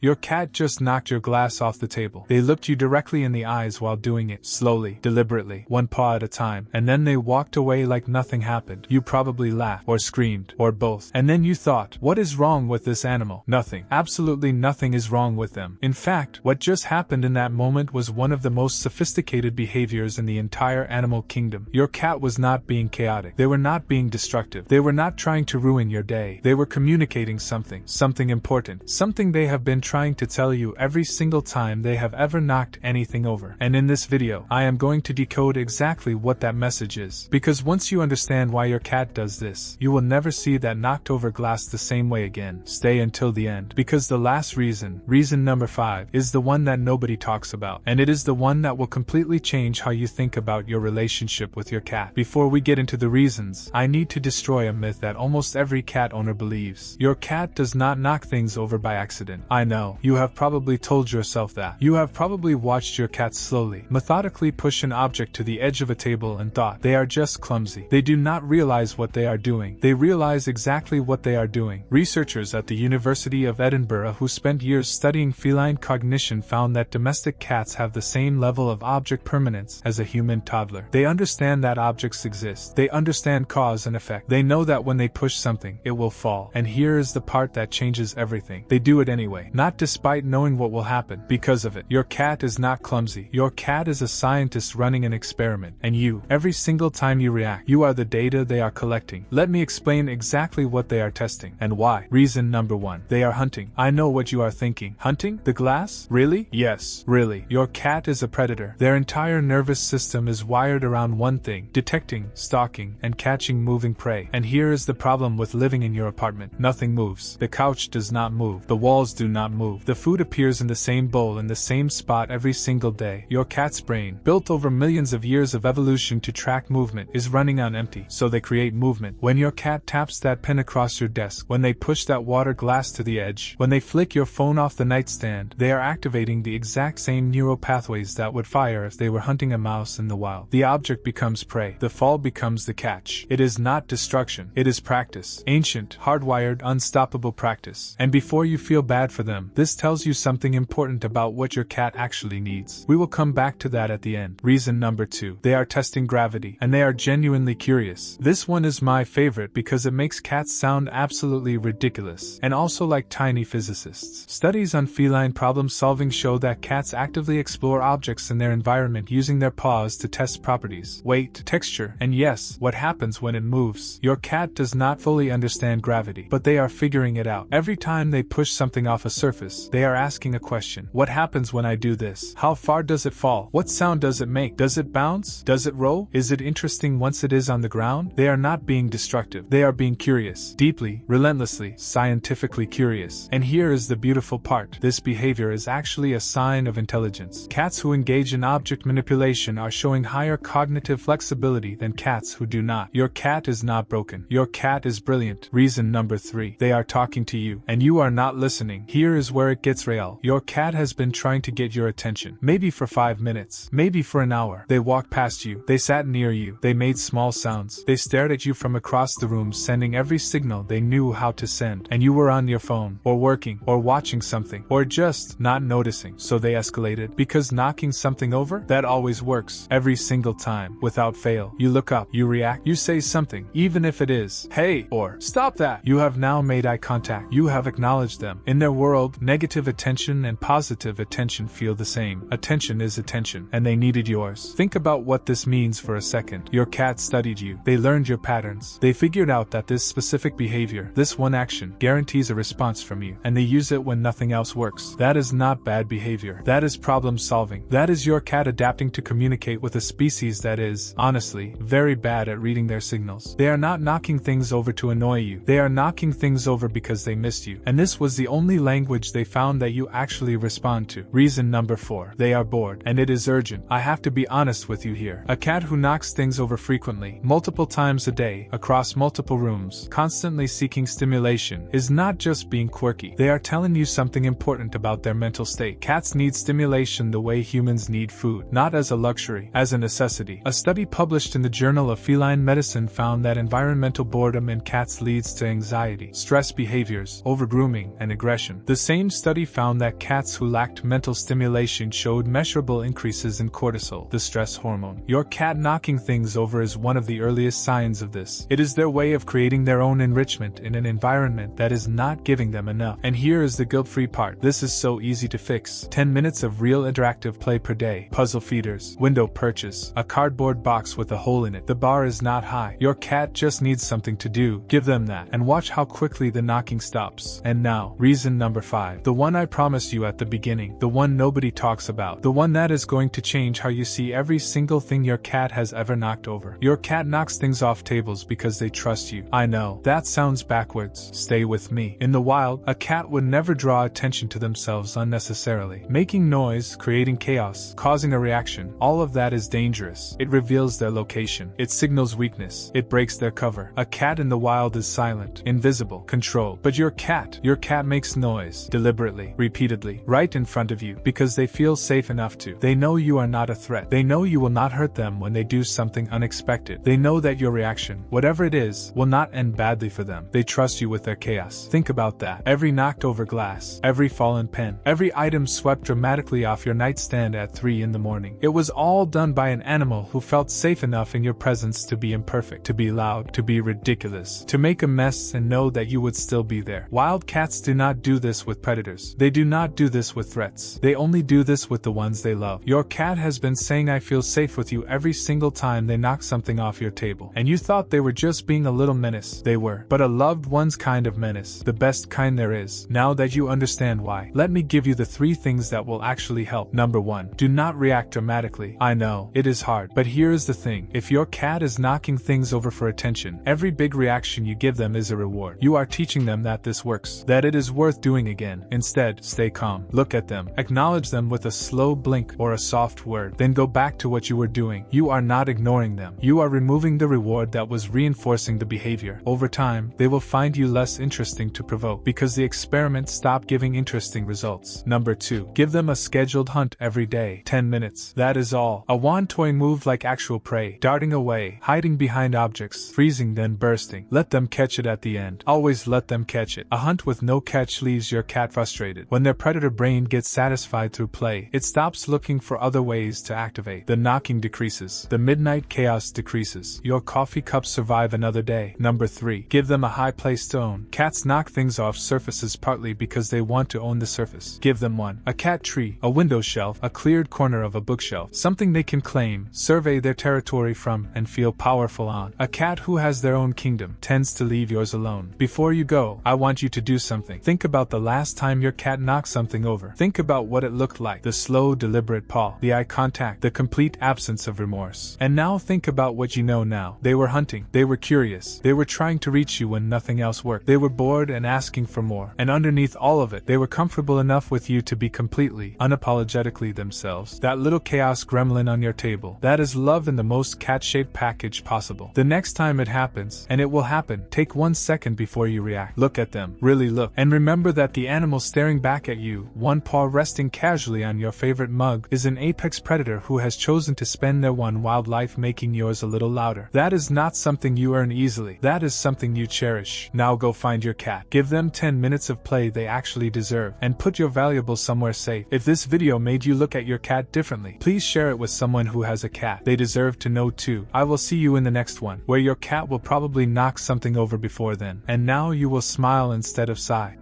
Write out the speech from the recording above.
Your cat just knocked your glass off the table. They looked you directly in the eyes while doing it, slowly, deliberately, one paw at a time, and then they walked away like nothing happened. You probably laughed, or screamed, or both. And then you thought, what is wrong with this animal? Nothing. Absolutely nothing is wrong with them. In fact, what just happened in that moment was one of the most sophisticated behaviors in the entire animal kingdom. Your cat was not being chaotic. They were not being destructive. They were not trying to ruin your day. They were communicating something important, something they have been trying to tell you every single time they have ever knocked anything over. And in this video, I am going to decode exactly what that message is. Because once you understand why your cat does this, you will never see that knocked over glass the same way again. Stay until the end, because the last reason number 5, is the one that nobody talks about. And it is the one that will completely change how you think about your relationship with your cat. Before we get into the reasons, I need to destroy a myth that almost every cat owner believes. Your cat does not knock things over by accident. I know. You have probably told yourself that. You have probably watched your cat slowly, methodically push an object to the edge of a table and thought, they are just clumsy. They do not realize what they are doing. They realize exactly what they are doing. Researchers at the University of Edinburgh who spent years studying feline cognition found that domestic cats have the same level of object permanence as a human toddler. They understand that objects exist. They understand cause and effect. They know that when they push something, it will fall. And here is the part that changes everything. They do it anyway. Not despite knowing what will happen. Because of it. Your cat is not clumsy. Your cat is a scientist running an experiment. And you, every single time you react, you are the data they are collecting. Let me explain exactly what they are testing and why. Reason number 1. They are hunting. I know what you are thinking. Hunting? The glass? Really? Yes, really. Your cat is a predator. Their entire nervous system is wired around one thing: detecting, stalking, and catching moving prey. And here is the problem with living in your apartment. Nothing moves. The couch does not move. The walls do not move. The food appears in the same bowl in the same spot every single day. Your cat's brain, built over millions of years of evolution to track movement, is running on empty, so they create movement. When your cat taps that pen across your desk, when they push that water glass to the edge, when they flick your phone off the nightstand, they are activating the exact same neural pathways that would fire if they were hunting a mouse in the wild. The object becomes prey. The fall becomes the catch. It is not destruction. It is practice. Ancient, hardwired, unstoppable practice. And before you feel bad for them, this tells you something important about what your cat actually needs. We will come back to that at the end. Reason number 2. They are testing gravity, and they are genuinely curious. This one is my favorite because it makes cats sound absolutely ridiculous, and also like tiny physicists. Studies on feline problem-solving show that cats actively explore objects in their environment using their paws to test properties, weight, texture, and yes, what happens when it moves. Your cat does not fully understand gravity, but they are figuring it out. Every time they push something off a surface, they are asking a question. What happens when I do this? How far does it fall? What sound does it make? Does it bounce? Does it roll? Is it interesting once it is on the ground? They are not being destructive. They are being curious. Deeply, relentlessly, scientifically curious. And here is the beautiful part. This behavior is actually a sign of intelligence. Cats who engage in object manipulation are showing higher cognitive flexibility than cats who do not. Your cat is not broken. Your cat is brilliant. Reason number 3. They are talking to you, and you are not listening. Here is where it gets real. Your cat has been trying to get your attention. Maybe for 5 minutes. Maybe for an hour. They walked past you. They sat near you. They made small sounds. They stared at you from across the room, sending every signal they knew how to send. And you were on your phone, or working, or watching something, or just not noticing. So they escalated. Because knocking something over, that always works. Every single time. Without fail. You look up. You react. You say something. Even if it is, hey, or stop that. You have now made eye contact. You have acknowledged them. In their world, negative attention and positive attention feel the same. Attention is attention, and they needed yours. Think about what this means for a second. Your cat studied you. They learned your patterns. They figured out that this specific behavior, this one action, guarantees a response from you, and they use it when nothing else works. That is not bad behavior. That is problem solving. That is your cat adapting to communicate with a species that is, honestly, very bad at reading their signals. They are not knocking things over to annoy you. They are knocking things over because they missed you. And this was the only language they found that you actually respond to. Reason number 4. They are bored. And it is urgent. I have to be honest with you here. A cat who knocks things over frequently, multiple times a day, across multiple rooms, constantly seeking stimulation, is not just being quirky. They are telling you something important about their mental state. Cats need stimulation the way humans need food, not as a luxury, as a necessity. A study published in the Journal of Feline Medicine found that environmental boredom in cats leads to anxiety, stress behaviors, overgrooming, and aggression. The same study found that cats who lacked mental stimulation showed measurable increases in cortisol, the stress hormone. Your cat knocking things over is one of the earliest signs of this. It is their way of creating their own enrichment in an environment that is not giving them enough. And here is the guilt-free part. This is so easy to fix. 10 minutes of real interactive play per day. Puzzle feeders, window perches, a cardboard box with a hole in it. The bar is not high. Your cat just needs something to do. Give them that, and watch how quickly the knocking stops. And now, reason number 5. The one I promised you at the beginning. The one nobody talks about. The one that is going to change how you see every single thing your cat has ever knocked over. Your cat knocks things off tables because they trust you. I know, that sounds backwards. Stay with me. In the wild, a cat would never draw attention to themselves unnecessarily. Making noise, creating chaos, causing a reaction, all of that is dangerous. It reveals their location. It signals weakness. It breaks their cover. A cat in the wild is silent, invisible, controlled. But your cat makes noise, deliberately, repeatedly, right in front of you, because they feel safe enough to. They know you are not a threat. They know you will not hurt them when they do something unexpected. They know that your reaction, whatever it is, will not end badly for them. They trust you with their chaos. Think about that. Every knocked over glass, every fallen pen, every item swept dramatically off your nightstand at 3 in the morning. It was all done by an animal who felt safe enough in your presence to be imperfect, to be loud, to be ridiculous, to make a mess and know that you would still be there. Wild cats do not do this with predators. They do not do this with threats. They only do this with the ones they love. Your cat has been saying I feel safe with you every single time they knock something off your table. And you thought they were just being a little menace. They were. But a loved one's kind of menace. The best kind there is. Now that you understand why, let me give you the 3 things that will actually help. Number 1. Do not react dramatically. I know, it is hard. But here is the thing. If your cat is knocking things over for attention, every big reaction you give them is a reward. You are teaching them that this works. That it is worth doing again. Instead, stay calm. Look at them. Acknowledge them with a slow blink or a soft word. Then go back to what you were doing. You are not ignoring them. You are removing the reward that was reinforcing the behavior. Over time, they will find you less interesting to provoke because the experiment stopped giving interesting results. Number 2. Give them a scheduled hunt every day. 10 minutes. That is all. A wand toy move like actual prey. Darting away, hiding behind objects, freezing then bursting. Let them catch it at the end. Always let them catch it. A hunt with no catch leaves your cat frustrated. When their predator brain gets satisfied through play, it stops looking for other ways to activate. The knocking decreases. The midnight chaos decreases. Your coffee cups survive another day. Number 3. Give them a high place to own. Cats knock things off surfaces partly because they want to own the surface. Give them one. A cat tree, a window shelf, a cleared corner of a bookshelf. Something they can claim, survey their territory from, and feel powerful on. A cat who has their own kingdom tends to leave yours alone. Before you go, I want you to do something. Think about the last time your cat knocked something over. Think about what it looked like. The slow, deliberate paw, the eye contact, the complete absence of remorse. And now think about what you know now. They were hunting. They were curious. They were trying to reach you when nothing else worked. They were bored and asking for more. And underneath all of it, they were comfortable enough with you to be completely, unapologetically themselves. That little chaos gremlin on your table. That is love in the most cat-shaped package possible. The next time it happens, and it will happen, take 1 second before you react. Look at them. Really look. And remember that the animal staring back at you, one paw resting casually on your favorite mug, is an apex predator who has chosen to spend their one wild life making yours a little louder. That is not something you earn easily. That is something you cherish. Now go find your cat. Give them 10 minutes of play they actually deserve, and put your valuables somewhere safe. If this video made you look at your cat differently, please share it with someone who has a cat. They deserve to know too. I will see you in the next one, where your cat will probably knock something over before then, and now you will smile instead of sigh.